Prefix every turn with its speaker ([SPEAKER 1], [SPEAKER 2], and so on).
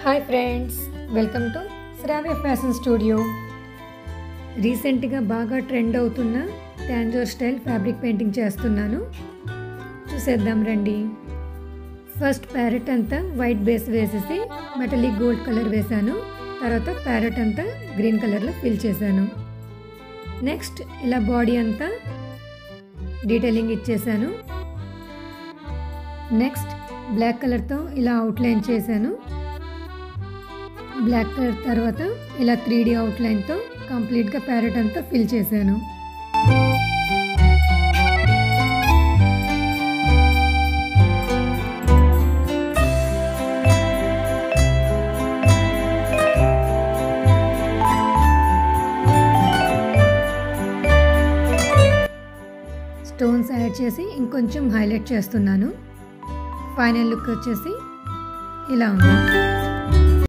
[SPEAKER 1] Hi friends, welcome to Shravya fashion studio. రీసెంట్గా బాగా trend అవుతున్న టాంజోర్ స్టైల్ ఫ్యాబ్రిక్ పెయింటింగ్ చేస్తున్నాను. చూసేద్దాం రండి. ఫస్ట్ ప్యారెట్ అంతా వైట్ బేస్ వేసేసి మెటలిక్ గోల్డ్ కలర్ వేసాను. తర్వాత ప్యారెట్ అంతా గ్రీన్ కలర్లో ఫిల్ చేశాను. నెక్స్ట్ ఇలా బాడీ అంతా డీటెయిలింగ్ ఇచ్చేసాను. నెక్స్ట్ బ్లాక్ కలర్తో ఇలా అవుట్లైన్ చేశాను. బ్లాక్ కలర్ తర్వాత ఇలా 3D అవుట్లైన్తో కంప్లీట్గా ప్యారెట్ అంతా ఫిల్ చేశాను. స్టోన్స్ యాడ్ చేసి ఇంకొంచెం హైలైట్ చేస్తున్నాను. ఫైనల్ లుక్ వచ్చేసి ఇలా ఉంది.